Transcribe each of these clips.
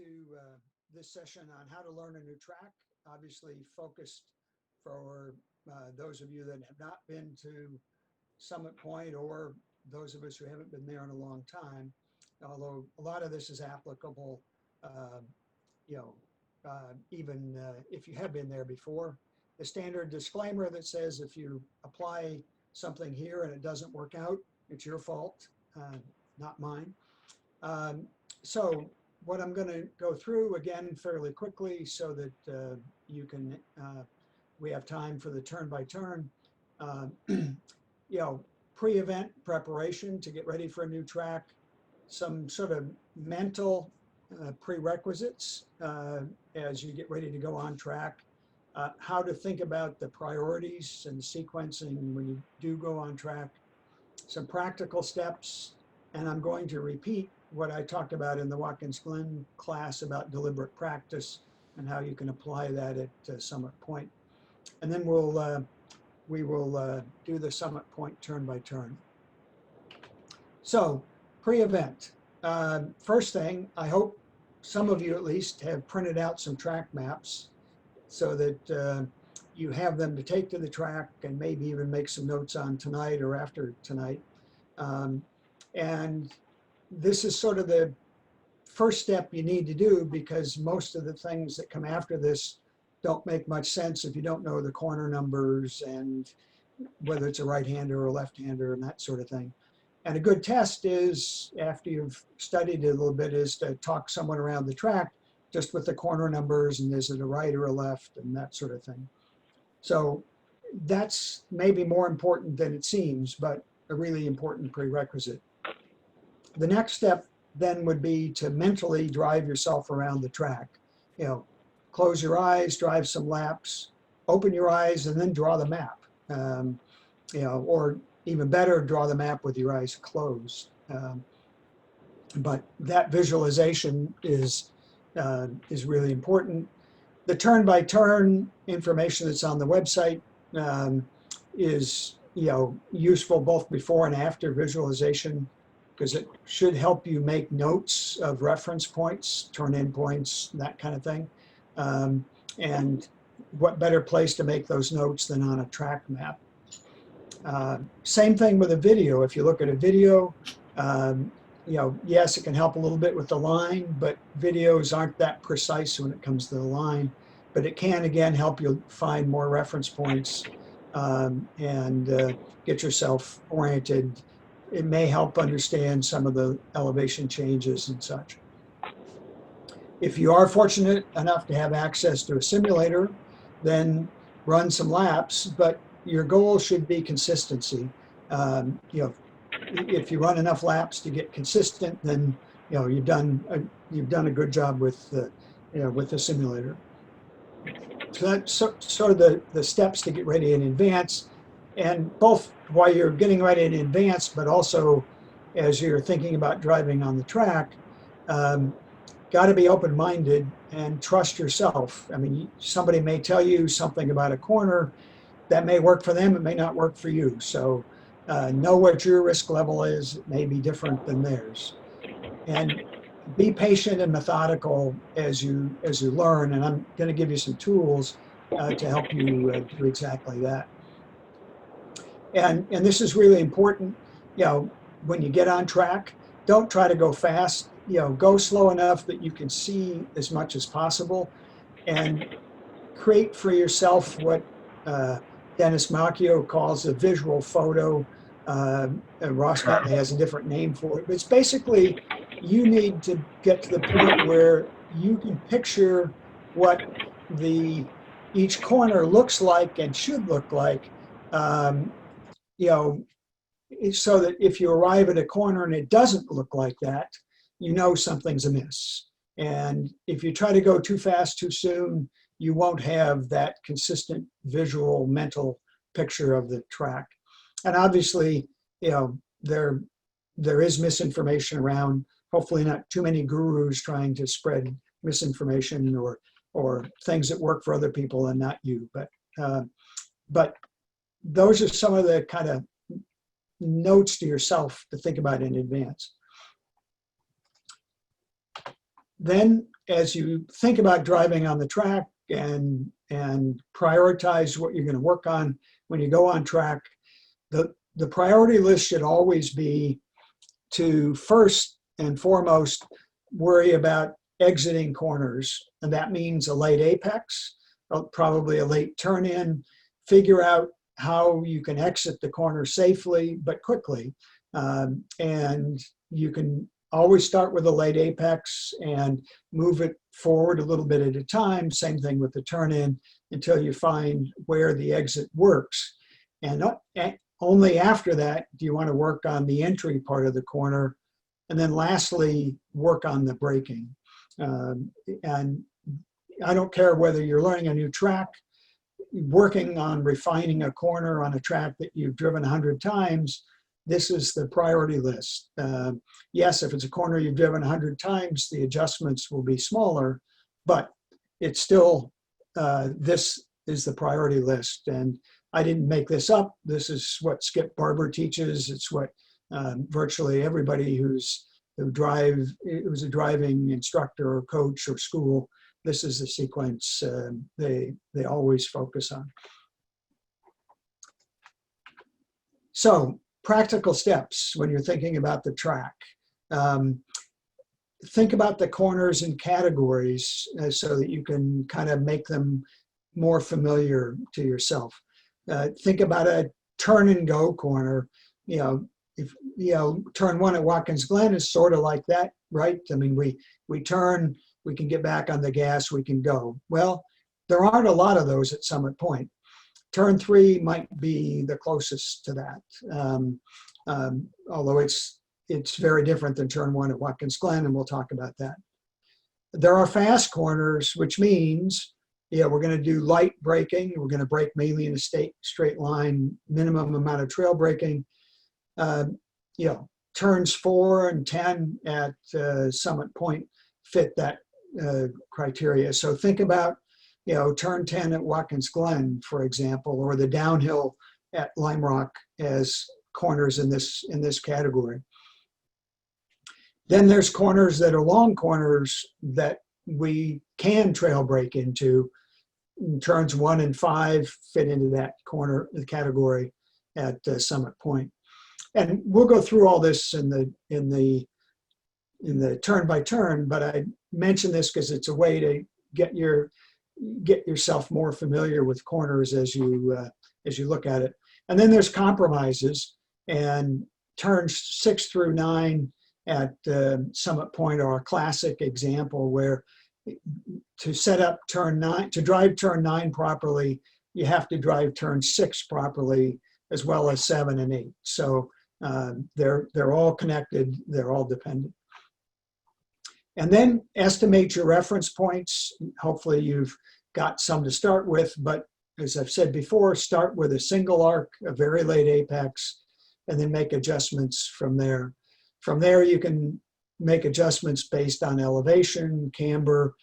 to this session on how to learn a new track, obviously focused for those of you that have not been to Summit Point, or those of us who haven't been there in a long time, although a lot of this is applicable, even if you have been there before. The standard disclaimer that says if you apply something here and it doesn't work out, it's your fault, not mine. So what I'm going to go through again fairly quickly so that you can, we have time for the turn by turn. Pre-event preparation to get ready for a new track, some sort of mental prerequisites as you get ready to go on track, how to think about the priorities and the sequencing when you do go on track, some practical steps, and I'm going to repeat what I talked about in the Watkins Glen class about deliberate practice and how you can apply that at Summit Point. And then we will do the Summit Point turn by turn. So pre-event. First thing, I hope some of you at least have printed out some track maps so that you have them to take to the track and maybe even make some notes on tonight or after tonight. And this is sort of the first step you need to do, because most of the things that come after this don't make much sense if you don't know the corner numbers and whether it's a right-hander or a left-hander and that sort of thing. And a good test is, after you've studied it a little bit, is to talk someone around the track just with the corner numbers and is it a right or a left and that sort of thing. So that's maybe more important than it seems, but a really important prerequisite. The next step then would be to mentally drive yourself around the track. Close your eyes, drive some laps, open your eyes, and then draw the map. Or even better, draw the map with your eyes closed. But that visualization is really important. The turn-by-turn information that's on the website is useful both before and after visualization, because it should help you make notes of reference points, turn-in points, that kind of thing. And what better place to make those notes than on a track map? Same thing with a video. If you look at a video, yes, it can help a little bit with the line, but videos aren't that precise when it comes to the line. But it can, again, help you find more reference points and get yourself oriented. It may help understand some of the elevation changes and such. If you are fortunate enough to have access to a simulator, then run some laps, but your goal should be consistency. If you run enough laps to get consistent, then you've done a good job with the simulator. So that's sort of the steps to get ready in advance, and both while you're getting ready in advance, but also as you're thinking about driving on the track, got to be open-minded and trust yourself. I mean, somebody may tell you something about a corner that may work for them, it may not work for you. So know what your risk level is. It may be different than theirs. And be patient and methodical as you learn. And I'm going to give you some tools to help you do exactly that. And this is really important. When you get on track, don't try to go fast. Go slow enough that you can see as much as possible, and create for yourself what Dennis Macchio calls a visual photo. Ross Bentley has a different name for it, but it's basically you need to get to the point where you can picture what each corner looks like and should look like, so that if you arrive at a corner and it doesn't look like that, something's amiss. And if you try to go too fast too soon, you won't have that consistent visual mental picture of the track. And obviously, there is misinformation around. Hopefully not too many gurus trying to spread misinformation or things that work for other people and not you. But those are some of the kind of notes to yourself to think about in advance. Then as you think about driving on the track and prioritize what you're going to work on when you go on track, the priority list should always be to first and foremost worry about exiting corners. And that means a late apex, probably a late turn in, figure out how you can exit the corner safely but quickly. And you can always start with a late apex and move it forward a little bit at a time. Same thing with the turn in until you find where the exit works. And only after that do you want to work on the entry part of the corner. And then lastly, work on the braking. And I don't care whether you're learning a new track, working on refining a corner on a track that you've driven 100 times, this is the priority list. Yes, if it's a corner you've driven 100 times, the adjustments will be smaller, but it's still, this is the priority list. And I didn't make this up. This is what Skip Barber teaches. It's what virtually everybody who's a driving instructor or coach or school, this is the sequence they always focus on. So practical steps when you're thinking about the track. Think about the corners and categories so that you can kind of make them more familiar to yourself. Think about a turn and go corner. If turn one at Watkins Glen is sort of like that, right? I mean, we turn, we can get back on the gas, we can go. Well, there aren't a lot of those at Summit Point. Turn 3 might be the closest to that, although it's very different than turn 1 at Watkins Glen, and we'll talk about that. There are fast corners, which means we're going to do light braking. We're going to brake mainly in a straight line, minimum amount of trail braking. Turns 4 and 10 at Summit Point fit that criteria. So think about, turn 10 at Watkins Glen, for example, or the downhill at Lime Rock as corners in this category. Then there's corners that are long corners that we can trail brake into. Turns 1 and 5 fit into that category at Summit Point. And we'll go through all this in the turn by turn, but I mention this because it's a way to get yourself more familiar with corners as you look at it. And then there's compromises, and turns 6 through 9 at Summit Point are a classic example where to set up turn 9, to drive turn 9 properly, you have to drive turn 6 properly, as well as 7 and 8. So they're all connected, they're all dependent. And then estimate your reference points. Hopefully you've got some to start with, but as I've said before, start with a single arc, a very late apex, and then make adjustments from there. From there, you can make adjustments based on elevation, camber,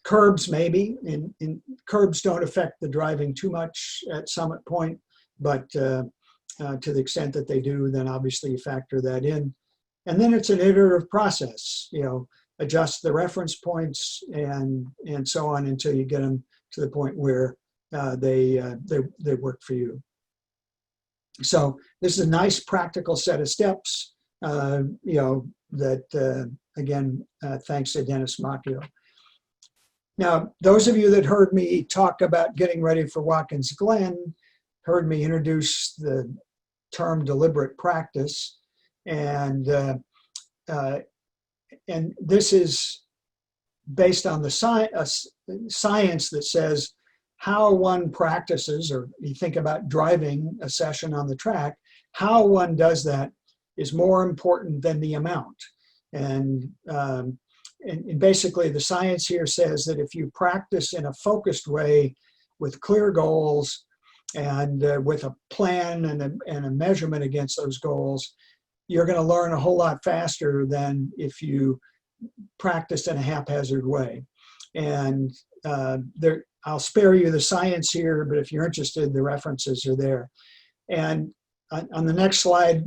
curbs maybe. And curbs don't affect the driving too much at Summit Point, but to the extent that they do, then obviously you factor that in. And then it's an iterative process, adjust the reference points and so on until you get them to the point where they work for you. So this is a nice practical set of steps, that again, thanks to Dennis Macchio. Now, those of you that heard me talk about getting ready for Watkins Glen heard me introduce the term deliberate practice, and this is based on the science that says how one practices, or you think about driving a session on the track, how one does that is more important than the amount. And basically the science here says that if you practice in a focused way with clear goals and with a plan and a measurement against those goals, you're going to learn a whole lot faster than if you practice in a haphazard way. And I'll spare you the science here, but if you're interested, the references are there. And on the next slide,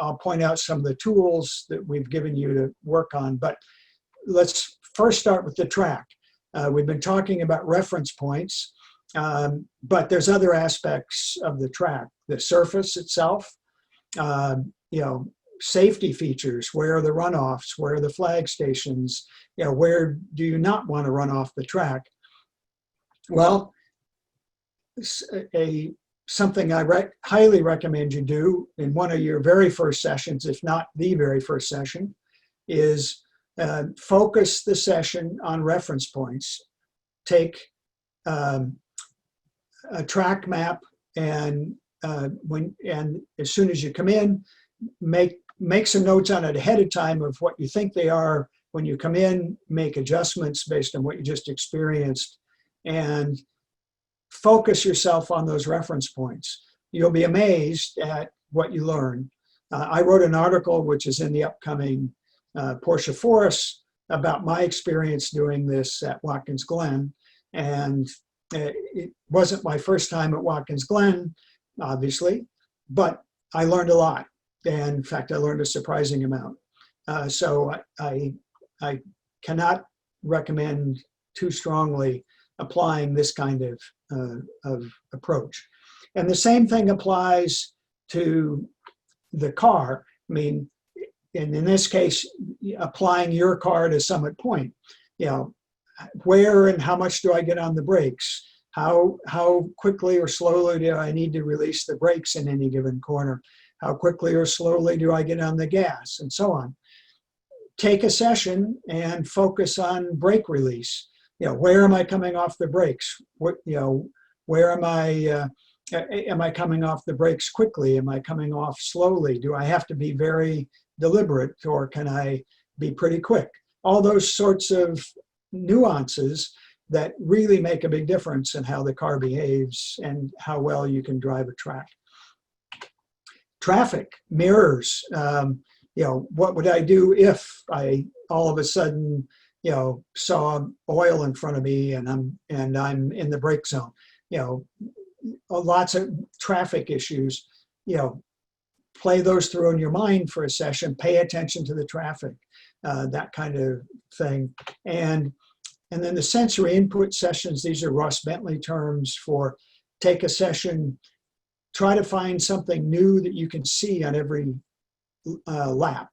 I'll point out some of the tools that we've given you to work on, but let's first start with the track. We've been talking about reference points, but there's other aspects of the track. The surface itself, you know, safety features, where are the runoffs, where are the flag stations, you know, where do you not want to run off the track? Well, something I highly recommend you do in one of your very first sessions, if not the very first session, is focus the session on reference points. Take a track map, and as soon as you come in, make some notes on it ahead of time of what you think they are. When you come in, make adjustments based on what you just experienced, and focus yourself on those reference points. You'll be amazed at what you learn. I wrote an article, which is in the upcoming Porsche Forest, about my experience doing this at Watkins Glen. And it wasn't my first time at Watkins Glen, obviously, but I learned a lot. And in fact, I learned a surprising amount. So I cannot recommend too strongly applying this kind of approach. And the same thing applies to the car. I mean, in this case, applying your car to Summit Point, you know, where and how much do I get on the brakes? How quickly or slowly do I need to release the brakes in any given corner? How quickly or slowly do I get on the gas, and so on? Take a session and focus on brake release. You know, where am I coming off the brakes? What, you know, where am I coming off the brakes quickly? Am I coming off slowly? Do I have to be very deliberate, or can I be pretty quick? All those sorts of nuances that really make a big difference in how the car behaves and how well you can drive a track. Traffic, mirrors, you know, what would I do if I all of a sudden, you know, saw oil in front of me and I'm in the brake zone? You know, lots of traffic issues, you know, play those through in your mind for a session, pay attention to the traffic, that kind of thing. And then the sensory input sessions, these are Ross Bentley terms for take a session, try to find something new that you can see on every lap,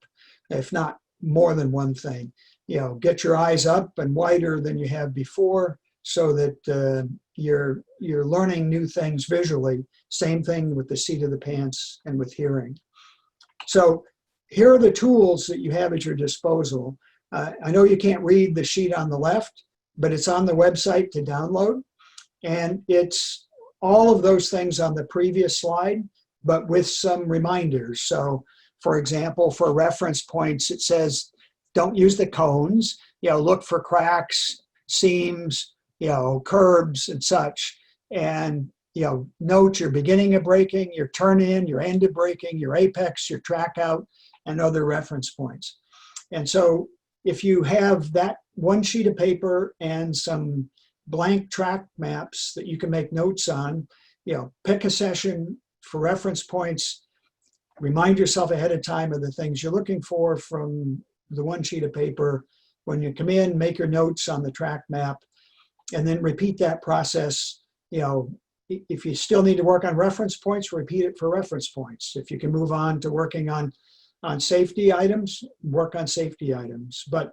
if not more than one thing. You know, get your eyes up and wider than you have before, so that you're learning new things visually. Same thing with the seat of the pants and with hearing. So here are the tools that you have at your disposal. I know you can't read the sheet on the left, but it's on the website to download. And it's all of those things on the previous slide, but with some reminders. So for example, for reference points, it says, don't use the cones, you know, look for cracks, seams, you know, curbs and such. And, you know, note your beginning of braking, your turn in, your end of braking, your apex, your track out, and other reference points. And so if you have that one sheet of paper and some blank track maps that you can make notes on, you know, pick a session for reference points, remind yourself ahead of time of the things you're looking for from the one sheet of paper. When you come in, make your notes on the track map, and then repeat that process. You know, if you still need to work on reference points, repeat it for reference points. If you can move on to working on safety items, work on safety items. But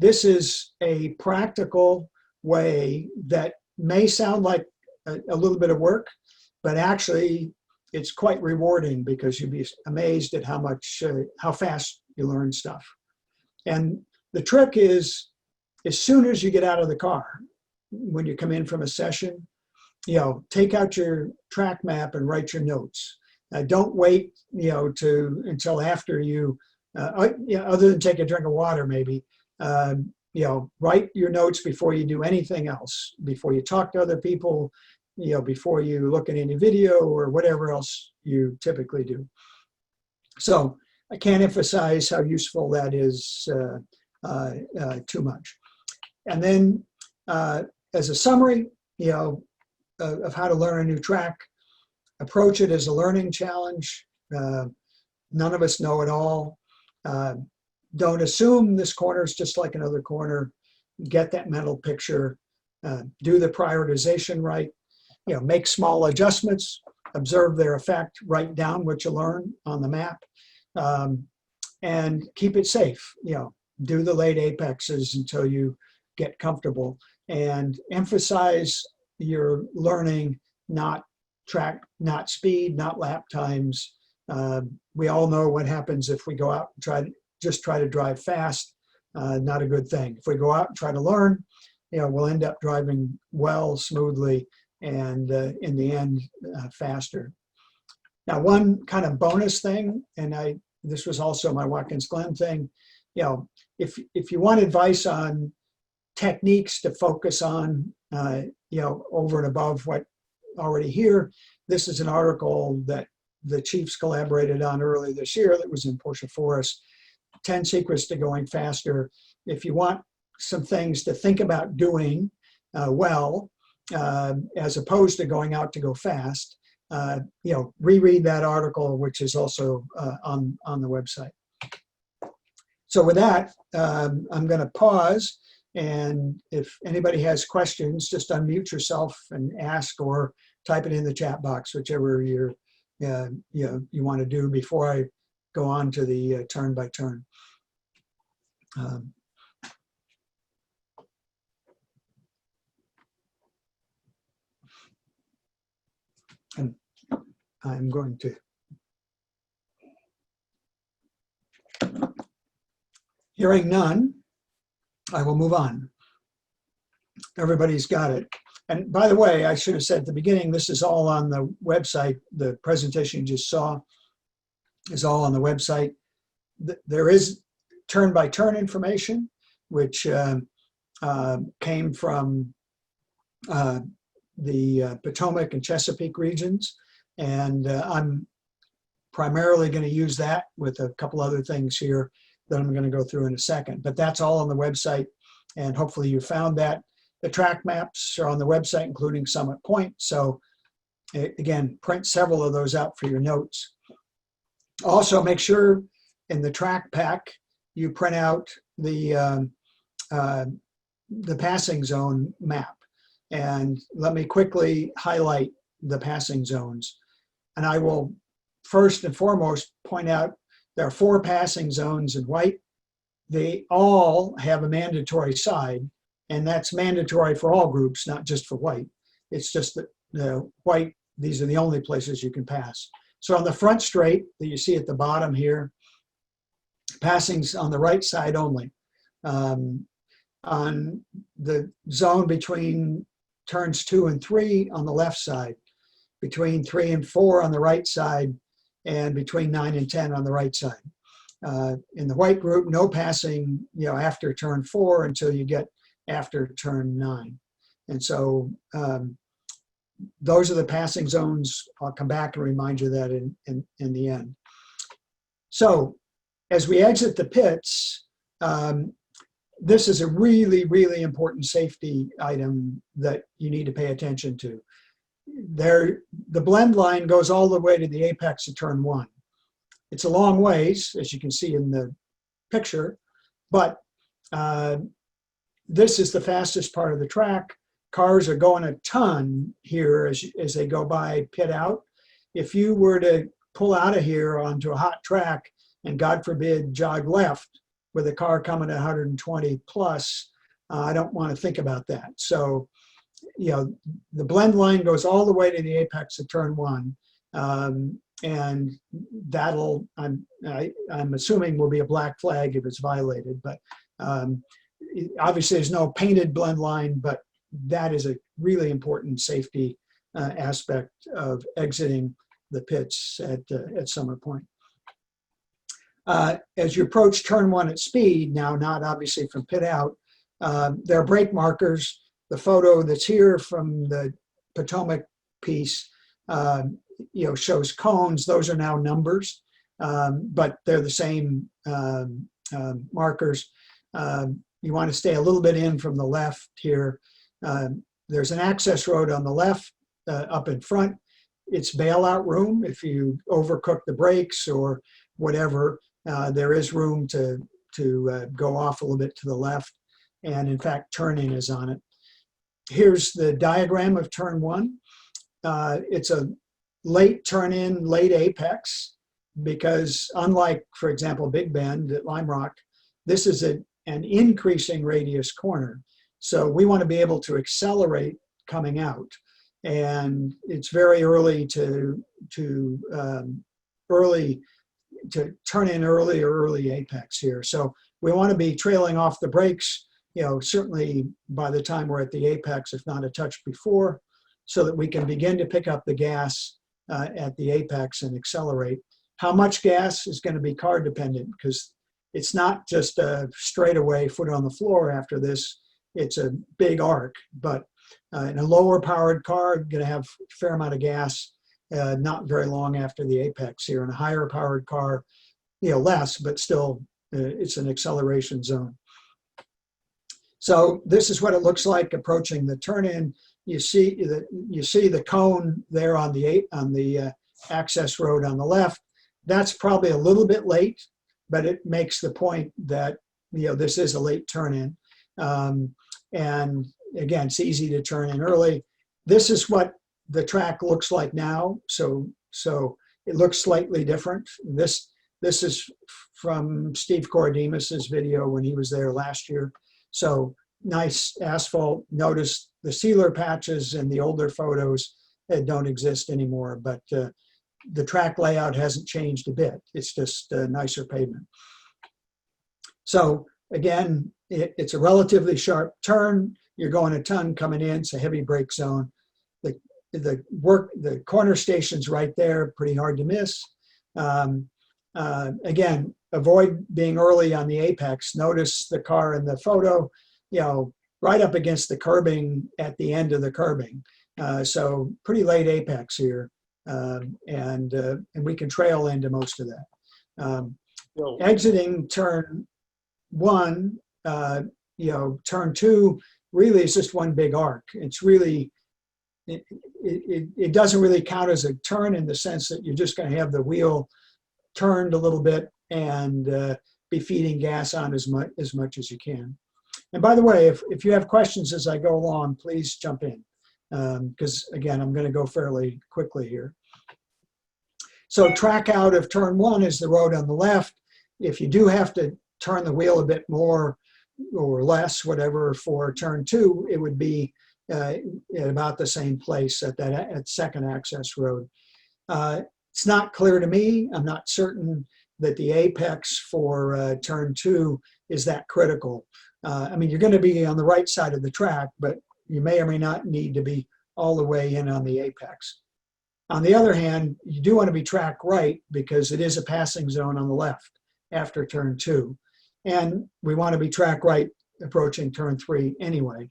this is a practical way that may sound like a little bit of work, but actually it's quite rewarding, because you'd be amazed at how fast you learn stuff. And the trick is, as soon as you get out of the car, when you come in from a session, you know, take out your track map and write your notes. Don't wait, you know, until after you, you know, other than take a drink of water maybe, you know, write your notes before you do anything else, before you talk to other people, you know, before you look at any video or whatever else you typically do. So I can't emphasize how useful that is too much. And then as a summary, you know, of how to learn a new track, approach it as a learning challenge. None of us know it all. Don't assume this corner is just like another corner. get that mental picture, do the prioritization right, make small adjustments, observe their effect, write down what you learn on the map, and keep it safe. Do the late apexes until you get comfortable, and emphasize your learning, not track, not speed, not lap times. We all know what happens if we go out and try to drive fast. Not a good thing. If we go out and try to learn, we'll end up driving well, smoothly, and in the end, faster. Now, one kind of bonus thing, and this was also my Watkins Glen thing, if you want advice on techniques to focus on, over and above what already here, this is an article that the chiefs collaborated on early this year that was in Porsche Forest, 10 secrets to going faster. If you want some things to think about doing well, as opposed to going out to go fast, reread that article, which is also on the website. So with that, I'm going to pause, and if anybody has questions, just unmute yourself and ask, or type it in the chat box, whichever you want to do before I go on to the turn by turn. And I'm going to. Hearing none, I will move on. Everybody's got it. And by the way, I should have said at the beginning, this is all on the website. The presentation you just saw is all on the website. There is turn-by-turn information, which came from the Potomac and Chesapeake regions. And I'm primarily going to use that with a couple other things here that I'm going to go through in a second. But that's all on the website, and hopefully you found that. The track maps are on the website, including Summit Point. So again, print several of those out for your notes. Also, make sure in the track pack you print out the passing zone map. And let me quickly highlight the passing zones. And I will first and foremost point out there are 4 passing zones in white. They all have a mandatory side, and that's mandatory for all groups, not just for white. It's just that the white, these are the only places you can pass. So on the front straight that you see at the bottom here, passings on the right side only. On the zone between turns 2 and 3 on the left side, between 3 and 4 on the right side, and between 9 and 10 on the right side. In the white group, no passing, after turn 4 until you get after turn 9. And so those are the passing zones. I'll come back and remind you that in the end. So as we exit the pits, this is a really, really important safety item that you need to pay attention to. The blend line goes all the way to the apex of turn 1. It's a long ways, as you can see in the picture, but this is the fastest part of the track. Cars are going a ton here as they go by pit out. If you were to pull out of here onto a hot track and, God forbid, jog left with a car coming at 120 plus, I don't want to think about that. So, the blend line goes all the way to the apex of turn 1. And that'll, I'm assuming, will be a black flag if it's violated. But obviously there's no painted blend line, but that is a really important safety aspect of exiting the pits at Summit Point. As you approach turn 1 at speed, now not obviously from pit out, there are brake markers. The photo that's here from the Potomac piece, shows cones. Those are now numbers, but they're the same markers. You want to stay a little bit in from the left here. There's an access road on the left up in front. It's bailout room. If you overcook the brakes or whatever, there is room to go off a little bit to the left. and in fact, turn-in is on it. Here's the diagram of turn one. It's a late turn-in, late apex, because unlike, for example, Big Bend at Lime Rock, this is an increasing radius corner. So we want to be able to accelerate coming out. And it's very early to turn in early or early apex here. So we want to be trailing off the brakes, certainly by the time we're at the apex, if not a touch before, so that we can begin to pick up the gas at the apex and accelerate. How much gas is going to be car dependent, because it's not just a straightaway foot on the floor after this. It's a big arc, but in a lower powered car, you're going to have a fair amount of gas not very long after the apex here. In a higher powered car, less, but still it's an acceleration zone. So this is what it looks like approaching the turn-in. You see the cone there on the access road on the left. That's probably a little bit late, but it makes the point that this is a late turn-in. And again, it's easy to turn in early. This is what the track looks like now. So it looks slightly different. This is from Steve Korodemus's video when he was there last year. So nice asphalt. Notice the sealer patches in the older photos don't exist anymore, but the track layout hasn't changed a bit. It's just a nicer pavement. So again, it's a relatively sharp turn. You're going a ton coming in. It's a heavy brake zone. The corner station's right there, pretty hard to miss. Again, avoid being early on the apex. Notice the car in the photo, right up against the curbing at the end of the curbing. So pretty late apex here, and we can trail into most of that. Exiting turn one, turn two really is just one big arc. It's really, it doesn't really count as a turn in the sense that you're just going to have the wheel turned a little bit and be feeding gas on as much as you can. And by the way, if you have questions as I go along, please jump in, because again, I'm going to go fairly quickly here. So track out of turn one is the road on the left. If you do have to turn the wheel a bit more or less, whatever, for turn two, it would be at about the same place at second access road. It's not clear to me. I'm not certain that the apex for turn two is that critical. I mean, you're going to be on the right side of the track, but you may or may not need to be all the way in on the apex. On the other hand, you do want to be track right because it is a passing zone on the left after turn two. And we want to be track right approaching turn three anyway.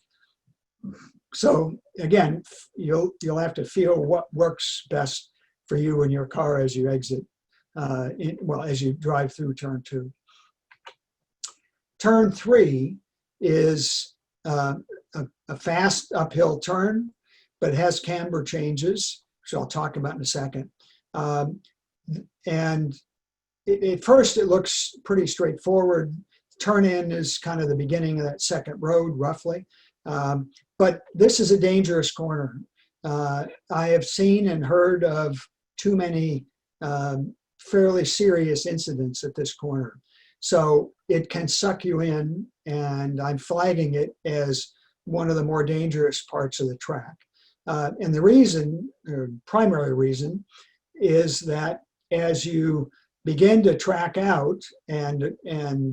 So again, you'll have to feel what works best for you and your car as you exit, as you drive through turn two. Turn three is a fast uphill turn, but has camber changes, which I'll talk about in a second. And at first it looks pretty straightforward. Turn in is kind of the beginning of that second road, roughly. But this is a dangerous corner. I have seen and heard of too many fairly serious incidents at this corner. So it can suck you in, and I'm flagging it as one of the more dangerous parts of the track. And the reason, or primary reason, is that as you begin to track out and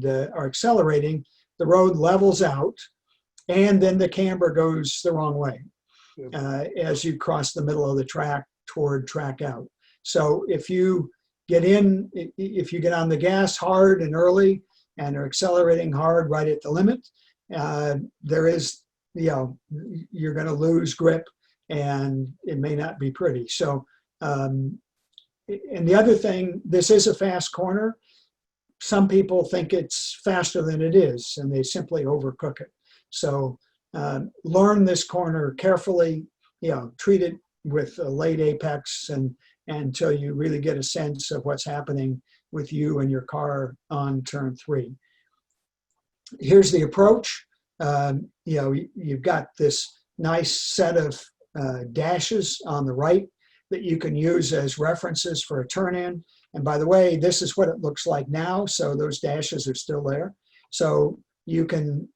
are accelerating, the road levels out, and then the camber goes the wrong way as you cross the middle of the track toward track out. So if you get on the gas hard and early and are accelerating hard right at the limit, you're going to lose grip, and it may not be pretty. So, and the other thing, this is a fast corner. Some people think it's faster than it is, and they simply overcook it. So learn this corner carefully, treat it with a late apex and until you really get a sense of what's happening with you and your car on turn three. Here's the approach. you know, you've got this nice set of dashes on the right that you can use as references for a turn-in. And by the way, this is what it looks like now. So those dashes are still there. So you can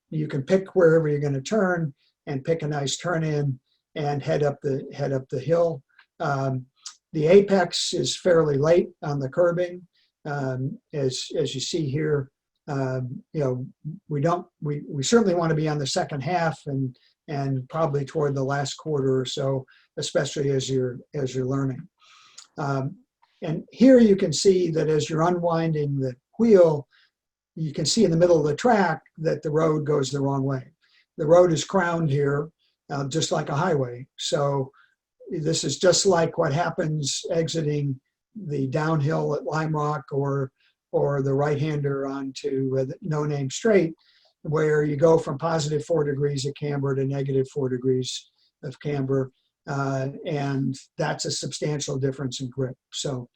pick wherever you're going to turn and pick a nice turn-in and head up the hill. The apex is fairly late on the curbing, as you see here. You know, we certainly want to be on the second half and probably toward the last quarter or so, especially as you're learning. And here you can see that as you're unwinding the wheel, you can see in the middle of the track that the road goes the wrong way. The road is crowned here, just like a highway. So this is just like what happens exiting the downhill at Lime Rock or the right-hander onto the No Name Straight, where you go from positive 4 degrees of camber to negative 4 degrees of camber. And that's a substantial difference in grip. So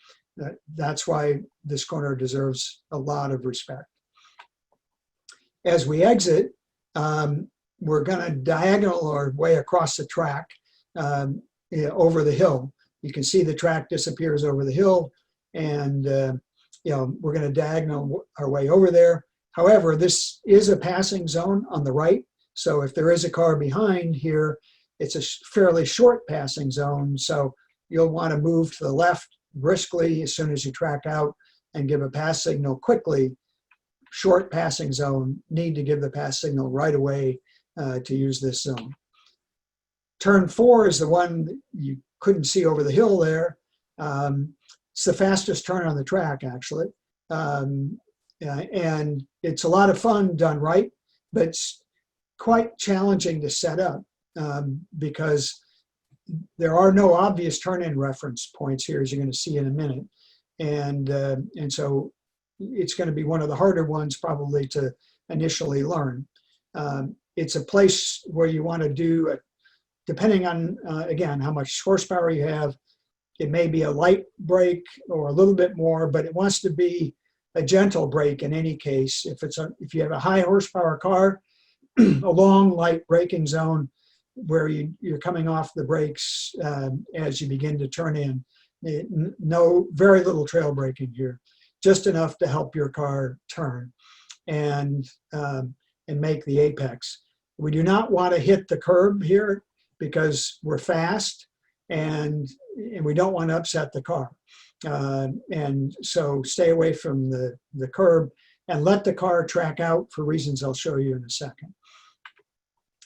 that's why this corner deserves a lot of respect. As we exit, we're going to diagonal our way across the track over the hill. You can see the track disappears over the hill, and you know, we're going to diagonal our way over there. However, this is a passing zone on the right, so if there is a car behind here, it's a fairly short passing zone, so you'll want to move to the left briskly as soon as you track out and give a pass signal quickly. Short passing zone, need to give the pass signal right away to use this zone. Turn 4 is the one that you couldn't see over the hill there. It's the fastest turn on the track, actually. And it's a lot of fun done right, but it's quite challenging to set up because there are no obvious turn-in reference points here, as you're going to see in a minute. And so it's going to be one of the harder ones probably to initially learn. It's a place where you want to do, depending on, again, how much horsepower you have, it may be a light brake or a little bit more, but it wants to be a gentle brake in any case. If you have a high horsepower car, a long light braking zone where you're coming off the brakes as you begin to turn in. Very little trail braking here, just enough to help your car turn and make the apex. We do not want to hit the curb here because we're fast and we don't want to upset the car. And so stay away from the curb and let the car track out for reasons I'll show you in a second.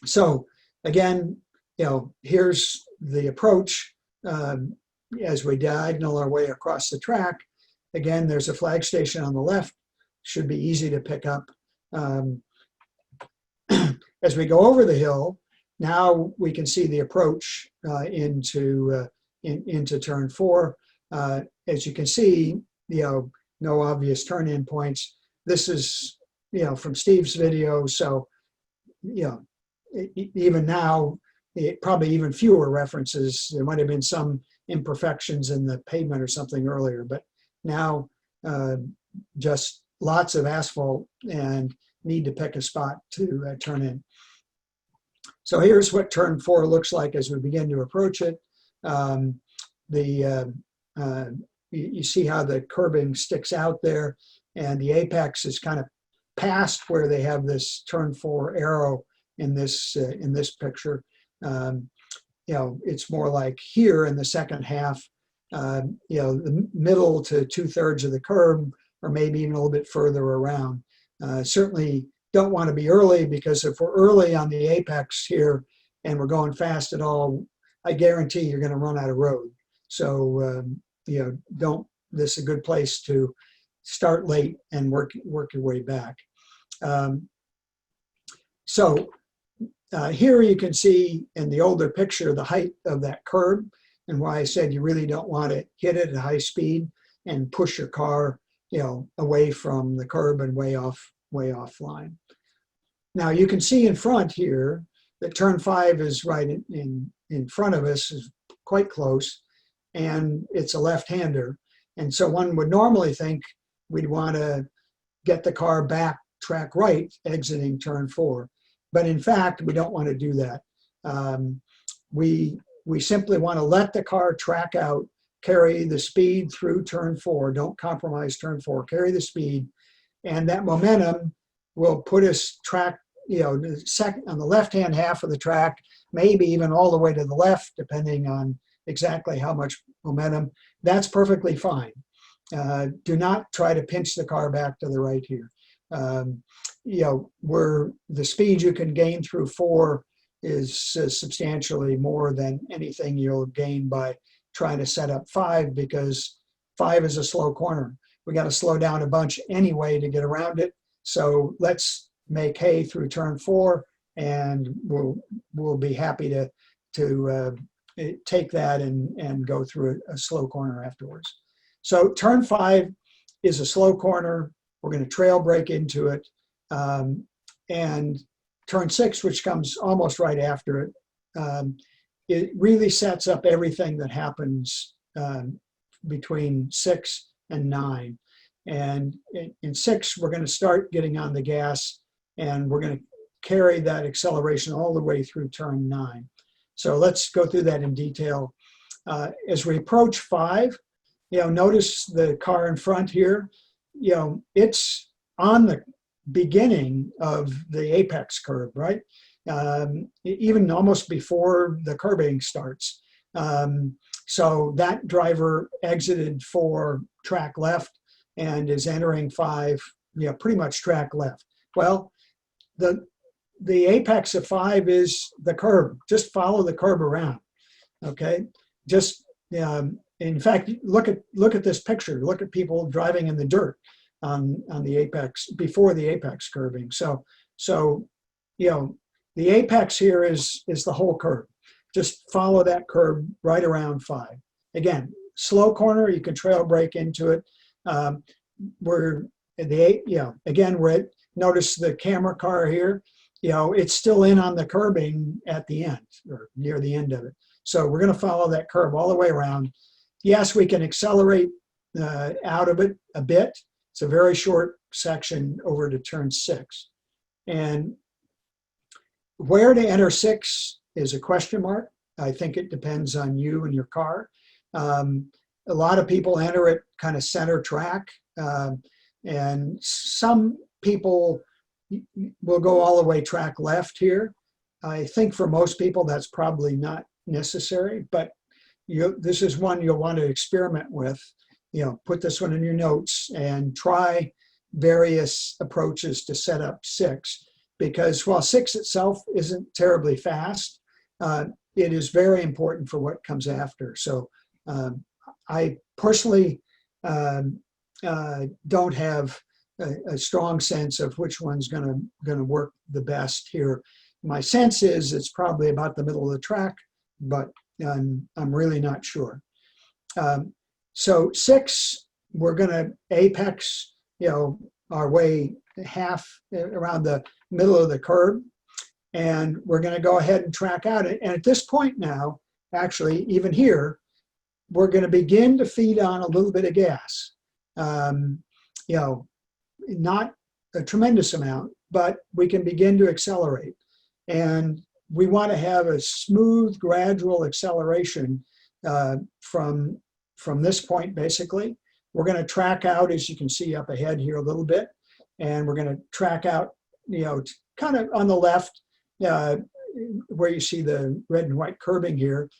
So again, you know, here's the approach as we diagonal our way across the track. Again, there's a flag station on the left, should be easy to pick up. As we go over the hill, now we can see the approach into turn 4. As you can see, you know, no obvious turn-in points. This is, you know, from Steve's video, so, you know, even now, probably even fewer references. There might have been some imperfections in the pavement or something earlier, but now just lots of asphalt and need to pick a spot to turn in. So here's what turn 4 looks like as we begin to approach it. You see how the curbing sticks out there, and the apex is kind of past where they have this turn 4 arrow in this picture. You know, it's more like here in the second half. You know, the middle to 2/3 of the curb, or maybe even a little bit further around. Certainly don't want to be early, because if we're early on the apex here and we're going fast at all, I guarantee you're going to run out of road. So you know, this is a good place to start late and work your way back. Here you can see in the older picture the height of that curb, and why I said you really don't want to hit it at high speed and push your car, you know, away from the curb and way offline. Now you can see in front here that turn 5 is right in front of us, is quite close, and it's a left-hander. And so one would normally think we'd want to get the car back track right exiting turn 4. But in fact, we don't want to do that. We simply want to let the car track out, carry the speed through turn 4. Don't compromise turn 4. Carry the speed, and that momentum will put us track, on the left-hand half of the track, maybe even all the way to the left, depending on exactly how much momentum. That's perfectly fine. Do not try to pinch the car back to the right here. Where the speed you can gain through 4 is substantially more than anything you'll gain by trying to set up 5, because 5 is a slow corner. We got to slow down a bunch anyway to get around it. So let's make hay through turn 4, and we'll be happy to take that and go through a slow corner afterwards. So turn 5 is a slow corner. We're going to trail brake into it. And turn 6, which comes almost right after it, it really sets up everything that happens between 6 and 9. And in 6, we're going to start getting on the gas, and we're going to carry that acceleration all the way through turn 9. So let's go through that in detail. As we approach 5, notice the car in front here. It's on the beginning of the apex curve, right? Even almost before the curbing starts. So that driver exited for track left and is entering 5, pretty much track left. Well, the apex of 5 is the curb. Just follow the curb around, okay? Just, in fact, look at this picture. Look at people driving in the dirt on the apex, before the apex curving. So the apex here is the whole curve. Just follow that curve right around 5. Again, slow corner, you can trail brake into it. Notice the camera car here, it's still in on the curbing at the end, or near the end of it. So we're going to follow that curve all the way around. Yes, we can accelerate out of it a bit. It's a very short section over to turn 6. And where to enter 6 is a question mark. I think it depends on you and your car. A lot of people enter it kind of center track, and some people will go all the way track left here. I think for most people that's probably not necessary, but this is one you'll want to experiment with. Put this one in your notes and try various approaches to set up 6, because while 6 itself isn't terribly fast, it is very important for what comes after. So I personally don't have a strong sense of which one's going to work the best here. My sense is it's probably about the middle of the track, but I'm really not sure. So 6, we're going to apex, our way half around the middle of the curb, and we're going to go ahead and track out it. And at this point now, actually, even here, we're going to begin to feed on a little bit of gas. Not a tremendous amount, but we can begin to accelerate. And we want to have a smooth, gradual acceleration from this point, basically. We're going to track out, as you can see up ahead here a little bit, and we're going to track out, kind of on the left, where you see the red and white curbing here,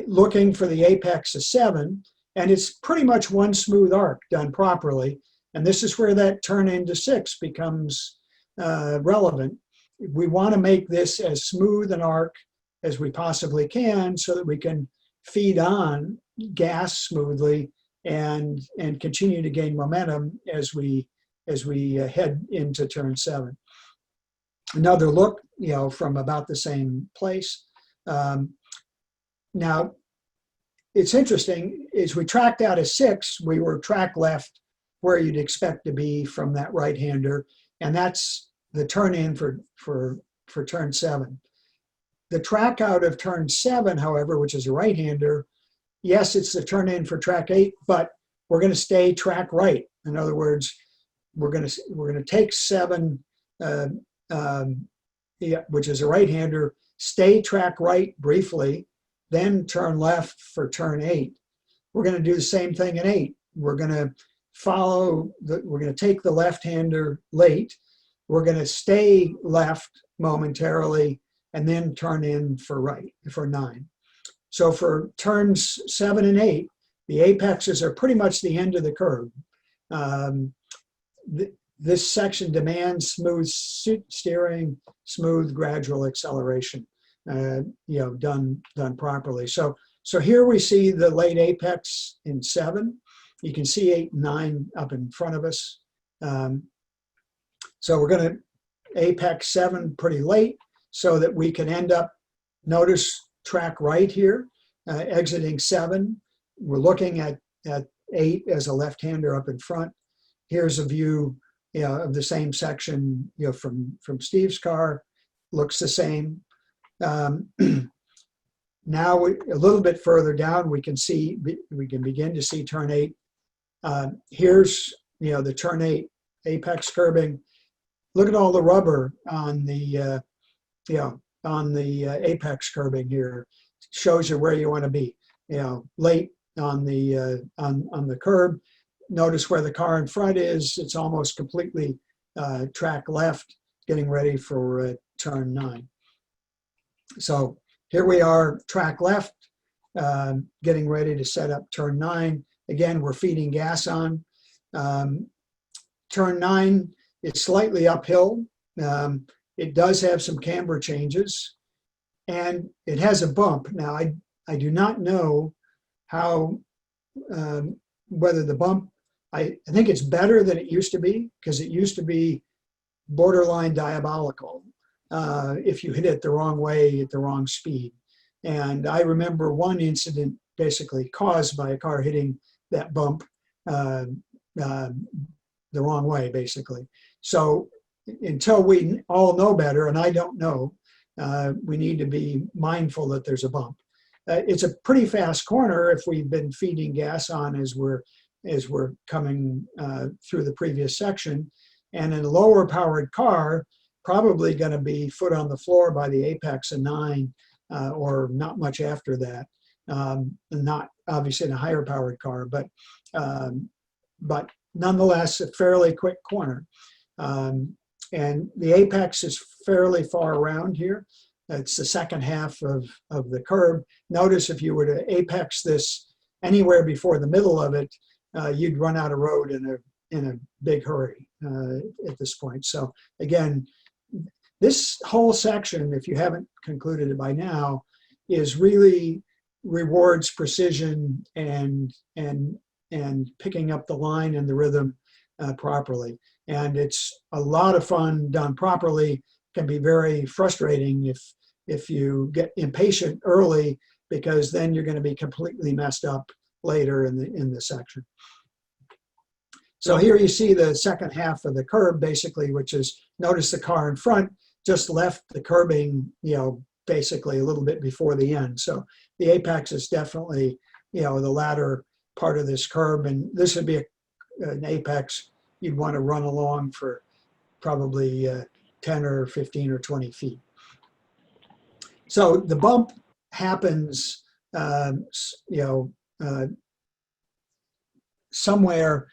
looking for the apex of 7, and it's pretty much one smooth arc done properly. And this is where that turn into 6 becomes relevant. We want to make this as smooth an arc as we possibly can so that we can feed on gas smoothly and continue to gain momentum as we head into turn 7. Another look, from about the same place. Now, it's interesting, as we tracked out of 6, we were track left where you'd expect to be from that right-hander, and that's the turn in for turn 7. The track out of turn 7, however, which is a right-hander, yes, it's the turn in for track 8, but we're going to stay track right. In other words, we're going to take 7 yeah, which is a right-hander, stay track right briefly, then turn left for turn 8. We're going to do the same thing in 8. We're going to we're going to take the left-hander late. We're going to stay left momentarily and then turn in for right for 9. So for turns 7 and 8, the apexes are pretty much the end of the curve. This section demands smooth steering, smooth gradual acceleration, done properly. So here we see the late apex in 7. You can see 8 and 9 up in front of us. So we're going to apex 7 pretty late so that we can end up, notice track right here, exiting 7. We're looking at 8 as a left-hander up in front. Here's a view of the same section from Steve's car. Looks the same. Now a little bit further down, we can begin to see turn 8. Here's the turn 8 apex curbing. Look at all the rubber on the apex curbing here. Shows you where you want to be. Late on the curb. Notice where the car in front is. It's almost completely track left, getting ready for turn 9. So here we are, track left, getting ready to set up turn 9. Again, we're feeding gas on. Turn 9 is slightly uphill. It does have some camber changes, and it has a bump. Now, I do not know how, whether the bump, I think it's better than it used to be, because it used to be borderline diabolical if you hit it the wrong way at the wrong speed. And I remember one incident basically caused by a car hitting that bump the wrong way, basically. So until we all know better, and I don't know, we need to be mindful that there's a bump. It's a pretty fast corner if we've been feeding gas on as we're coming through the previous section. And in a lower powered car, probably going to be foot on the floor by the apex of 9 or not much after that. Not obviously in a higher powered car, but nonetheless a fairly quick corner. And the apex is fairly far around here. It's the second half of the curb. Notice if you were to apex this anywhere before the middle of it, you'd run out of road in a big hurry at this point. So again, this whole section, if you haven't concluded it by now, is really rewards precision and picking up the line and the rhythm properly. And it's a lot of fun done properly. Can be very frustrating if you get impatient early, because then you're going to be completely messed up later in the section. So here you see the second half of the curb, basically, which is, notice the car in front just left the curbing, basically a little bit before the end. So the apex is definitely, the latter part of this curb, and this would be an apex you'd want to run along for probably 10 or 15 or 20 feet. So the bump happens, somewhere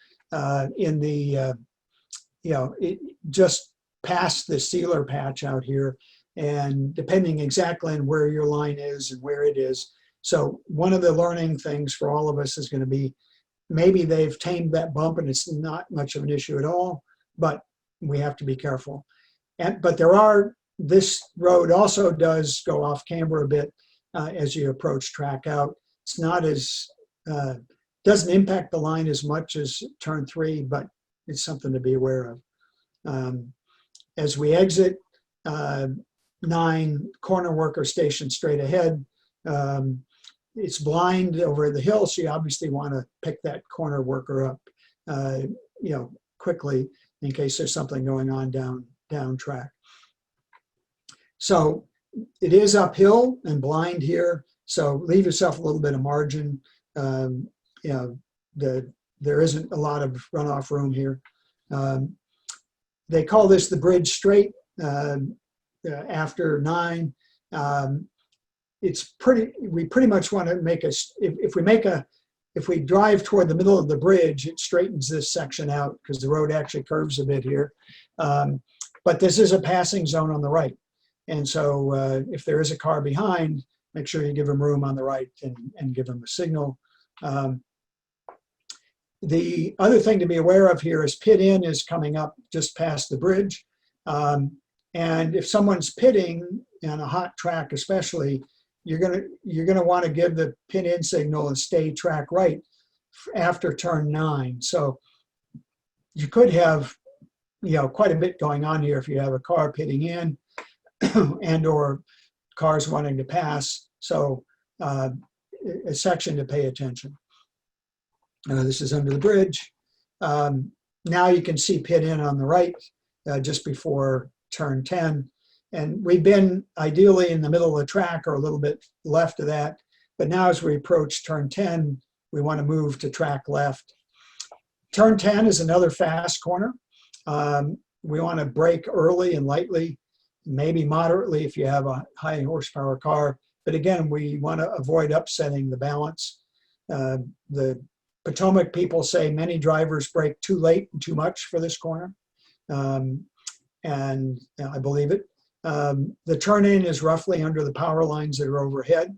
in the, just past the sealer patch out here, and depending exactly on where your line is and where it is. So one of the learning things for all of us is going to be, maybe they've tamed that bump and it's not much of an issue at all, but we have to be careful. But this road also does go off camber a bit as you approach track out. It's not as, doesn't impact the line as much as turn 3, but it's something to be aware of. As we exit 9, corner worker station straight ahead. It's blind over the hill, so you obviously want to pick that corner worker up, quickly in case there's something going on down track. So it is uphill and blind here, so leave yourself a little bit of margin. There isn't a lot of runoff room here. They call this the bridge straight. after 9. We pretty much want to make if we drive toward the middle of the bridge, it straightens this section out because the road actually curves a bit here. But this is a passing zone on the right. And so if there is a car behind, make sure you give them room on the right and give them a signal. The other thing to be aware of here is pit in is coming up just past the bridge. And if someone's pitting on a hot track especially, you're gonna want to give the pit in signal and stay track right after turn 9. So you could have quite a bit going on here if you have a car pitting in and or cars wanting to pass. So a section to pay attention. This is under the bridge. Now you can see pit in on the right just before turn 10. And we've been ideally in the middle of the track or a little bit left of that. But now as we approach turn 10, we want to move to track left. Turn 10 is another fast corner. We want to brake early and lightly, maybe moderately if you have a high horsepower car. But again, we want to avoid upsetting the balance. The Potomac people say many drivers brake too late and too much for this corner. And I believe it. The turn-in is roughly under the power lines that are overhead.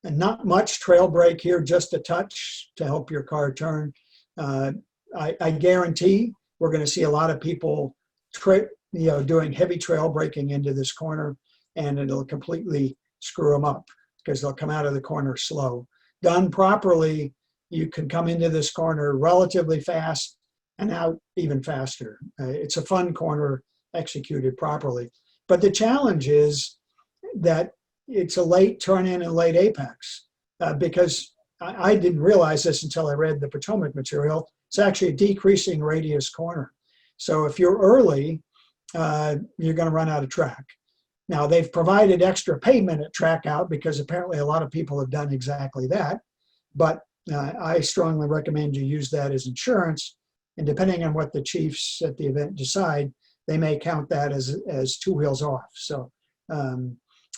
And not much trail brake here, just a touch to help your car turn. I guarantee we're going to see a lot of people doing heavy trail braking into this corner, and it'll completely screw them up because they'll come out of the corner slow. Done properly, you can come into this corner relatively fast and out even faster. It's a fun corner executed properly. But the challenge is that it's a late turn-in and late apex because I didn't realize this until I read the Potomac material. It's actually a decreasing radius corner. So if you're early, you're going to run out of track. Now, they've provided extra pavement at track out because apparently a lot of people have done exactly that. But I strongly recommend you use that as insurance. And depending on what the chiefs at the event decide, they may count that as 2 wheels off. So,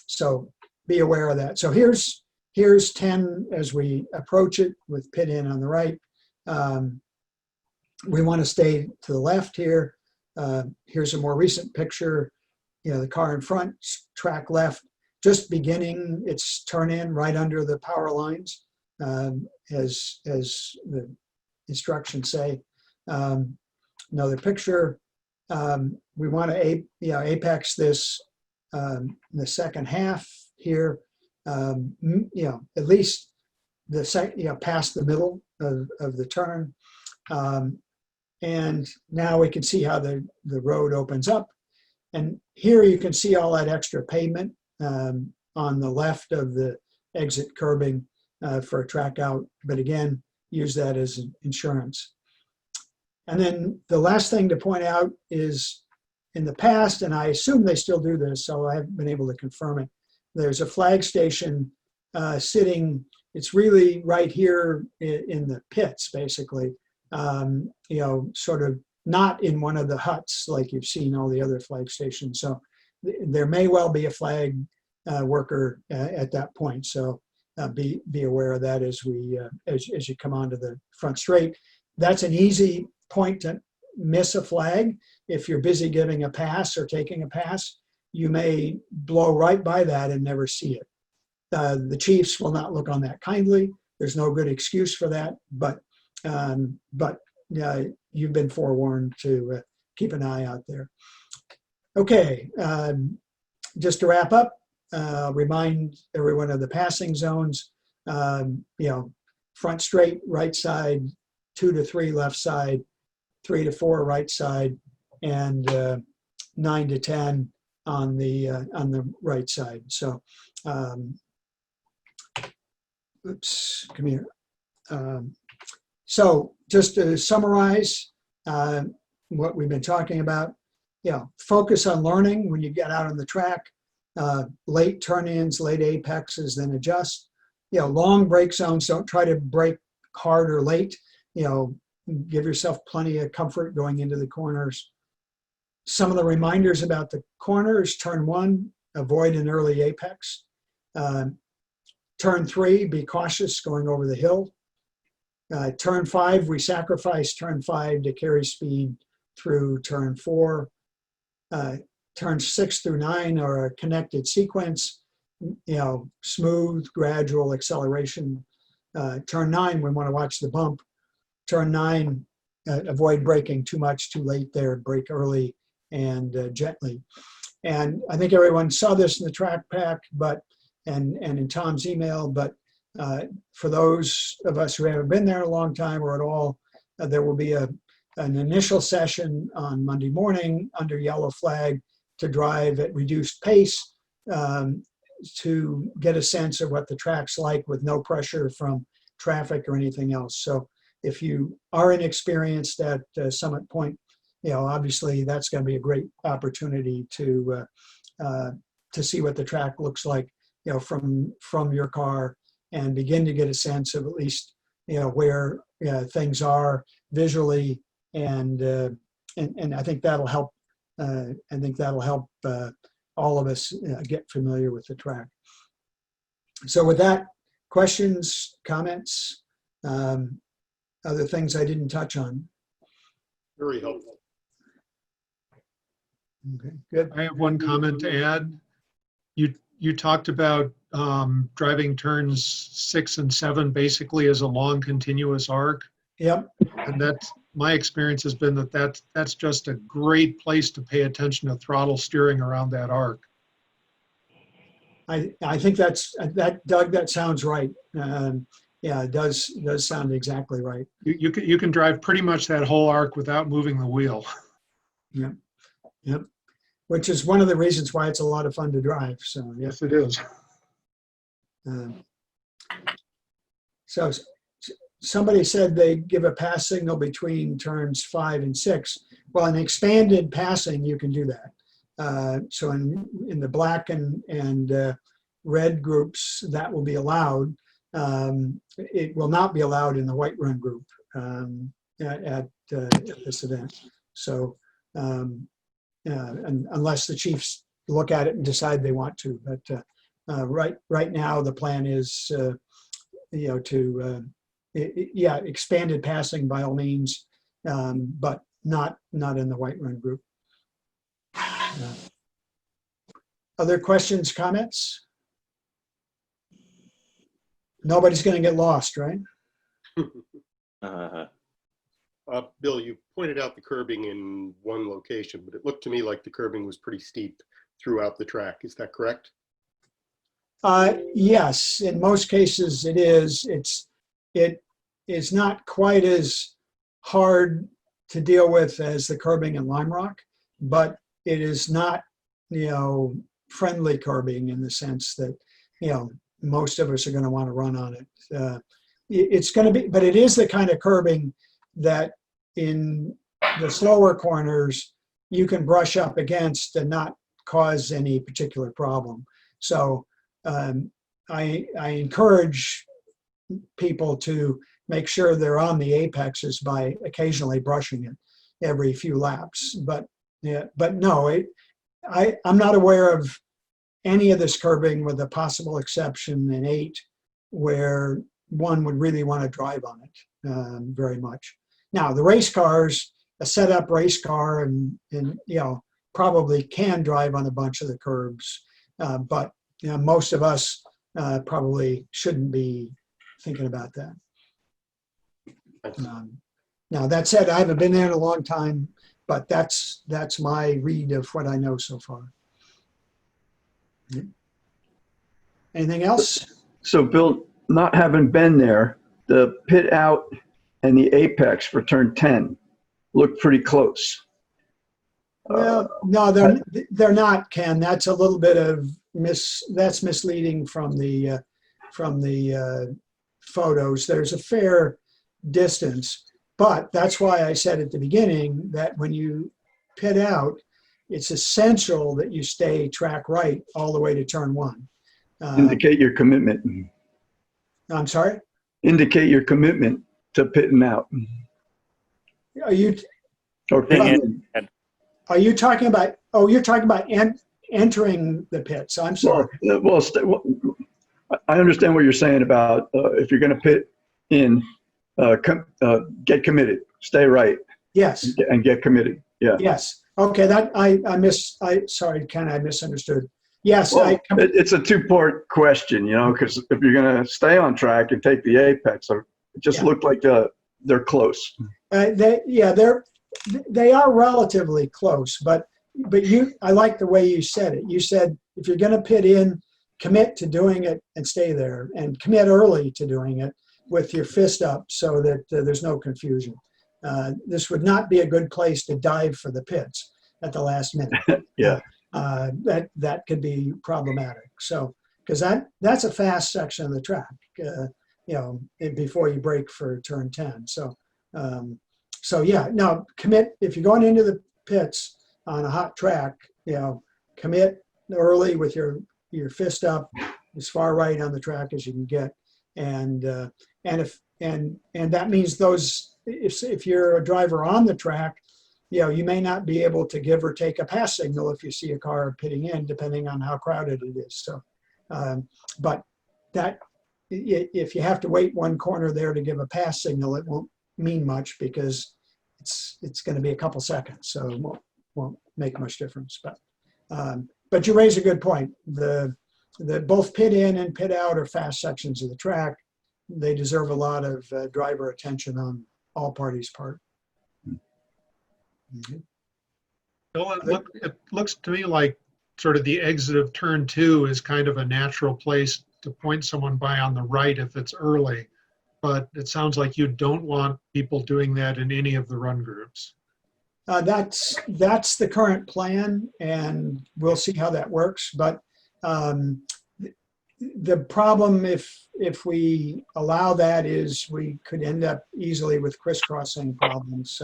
so be aware of that. So here's 10 as we approach it with pit in on the right. We want to stay to the left here. Here's a more recent picture. The car in front, track left, just beginning its turn in right under the power lines, as the instructions say. Another picture. We want to apex this in the second half here. At least the past the middle of the turn. And now we can see how the road opens up. And here you can see all that extra pavement on the left of the exit curbing for a track out. But again, use that as insurance. And then the last thing to point out is in the past, and I assume they still do this, so I haven't been able to confirm it, there's a flag station sitting, it's really right here in the pits, basically, sort of not in one of the huts like you've seen all the other flag stations. So there may well be a flag worker at that point. So be aware of that as you come onto the front straight. That's an easy point to miss a flag. If you're busy giving a pass or taking a pass, you may blow right by that and never see it. The chiefs will not look on that kindly. There's no good excuse for that, but you've been forewarned to keep an eye out there. Okay, just to wrap up, remind everyone of the passing zones. Front straight, right side, 2 to 3 left side, 3 to 4 right side, and 9 to 10 on the right side. So, oops, come here. So just to summarize what we've been talking about, focus on learning when you get out on the track, late turn-ins, late apexes, then adjust. Long brake zones, don't try to brake hard or late. Give yourself plenty of comfort going into the corners. Some of the reminders about the corners: turn 1, avoid an early apex. Turn 3, be cautious going over the hill. Turn 5, we sacrifice turn 5 to carry speed through turn 4. Turns 6 through 9 are a connected sequence, smooth, gradual acceleration. Turn 9, we want to watch the bump. Turn 9, avoid braking too much, too late there, brake early and gently. And I think everyone saw this in the track pack, and in Tom's email, but for those of us who haven't been there a long time or at all, there will be an initial session on Monday morning under yellow flag to drive at reduced pace to get a sense of what the track's like with no pressure from traffic or anything else. So if you are inexperienced at Summit Point, obviously that's going to be a great opportunity to see what the track looks like, from your car, and begin to get a sense of at least where things are visually, and I think that'll help. All of us get familiar with the track. So with that, questions, comments, other things I didn't touch on? Very helpful. Okay, good. I have one comment to add. You talked about driving turns 6 and 7 basically as a long continuous arc. Yep. And that's my experience has been that's just a great place to pay attention to throttle steering around that arc. I think Doug, that sounds right. Yeah, it does sound exactly right. You can drive pretty much that whole arc without moving the wheel. Yep. Which is one of the reasons why it's a lot of fun to drive. So Yes, it is. So somebody said they give a pass signal between turns 5 and 6. Well, in expanded passing, you can do that. So in the black and red groups, that will be allowed. It will not be allowed in the white run group at this event. So and unless the chiefs look at it and decide they want to, but right now the plan is expanded passing by all means, but not in the white run group. Other questions, comments? Nobody's going to get lost, right? Bill, you pointed out the curbing in one location, but it looked to me like the curbing was pretty steep throughout the track. Is that correct? Yes, in most cases it is. It is not quite as hard to deal with as the curbing in Lime Rock, but it is not, friendly curbing in the sense that, most of us are going to want to run on it. It's going to be, but it is the kind of curbing that in the slower corners you can brush up against and not cause any particular problem. So I encourage people to make sure they're on the apexes by occasionally brushing it every few laps. But no, I'm not aware of any of this curbing, with a possible exception in 8, where one would really want to drive on it very much. Now, the race cars, a set-up race car, and probably can drive on a bunch of the curbs, but most of us probably shouldn't be thinking about that. Now, that said, I haven't been there in a long time, but that's my read of what I know so far. Anything else? So, Bill, not having been there, the pit out and the apex for turn 10 look pretty close. Well, no, they're not, Ken. That's a little bit of that's misleading from the photos. There's a fair distance, but that's why I said at the beginning that when you pit out, it's essential that you stay track right all the way to turn 1. Indicate your commitment. I'm sorry? Indicate your commitment to pitting out. Are you? Or pitting in. Are you talking about, oh, you're talking about entering the pits. I'm sorry. I understand what you're saying about if you're going to pit in, get committed, stay right, Yes, and get committed. Yeah. yes. Okay, that sorry, Ken, I misunderstood. Yes, Well, it's a two-part question, because if you're going to stay on track and take the apex, it just Yeah. looked like they're close. they are relatively close, but I like the way you said it. You said if you're going to pit in, commit to doing it and stay there, and commit early to doing it with your fist up so that there's no confusion. This would not be a good place to dive for the pits at the last minute. Yeah. That could be problematic. So, because that's a fast section of the track, before you break for turn 10. So, yeah, now commit, if you're going into the pits on a hot track, commit early with your fist up as far right on the track as you can get. And that means if you're a driver on the track, you may not be able to give or take a pass signal if you see a car pitting in, depending on how crowded it is. So, but if you have to wait one corner there to give a pass signal, it won't mean much because it's going to be a couple seconds, so it won't make much difference. But you raise a good point. The both pit in and pit out are fast sections of the track. They deserve a lot of driver attention on all parties' part. Okay. Well, it looks to me like sort of the exit of turn 2 is kind of a natural place to point someone by on the right if it's early, but it sounds like you don't want people doing that in any of the run groups. That's the current plan, and we'll see how that works. But the problem if we allow that is we could end up easily with crisscrossing problems.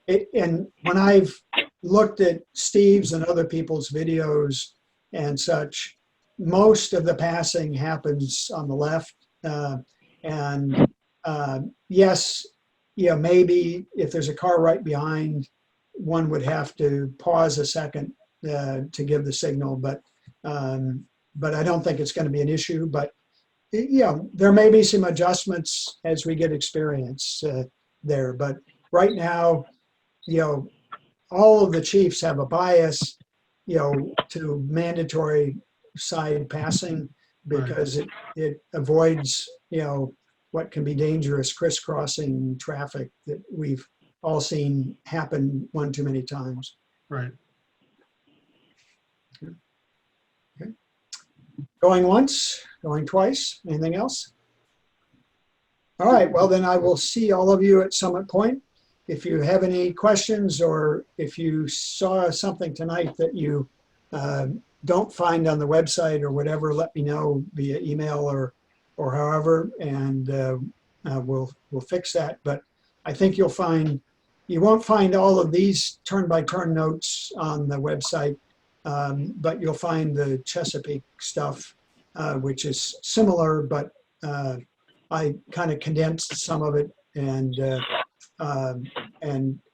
And when I've looked at Steve's and other people's videos and such, most of the passing happens on the left. Yes, maybe if there's a car right behind, one would have to pause a second to give the signal, but I don't think it's going to be an issue. But there may be some adjustments as we get experience there. But right now, all of the chiefs have a bias, to mandatory side passing because it avoids, what can be dangerous crisscrossing traffic that we've all seen happen one too many times. Right. Okay. Going once, going twice, anything else? All right, well then I will see all of you at Summit Point. If you have any questions or if you saw something tonight that you don't find on the website or whatever, let me know via email or however, and we'll fix that. But I think you won't find all of these turn-by-turn notes on the website, but you'll find the Chesapeake stuff, which is similar, but I kind of condensed some of it and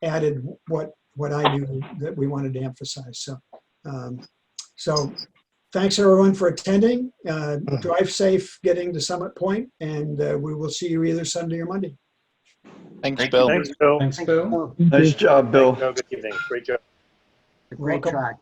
added what I knew that we wanted to emphasize. So thanks everyone for attending. Drive safe getting to Summit Point, and we will see you either Sunday or Monday. Thanks, Bill. Thanks, Bill. Thanks, Bill. Nice job, Bill. Good evening. Great job. Great Welcome. track.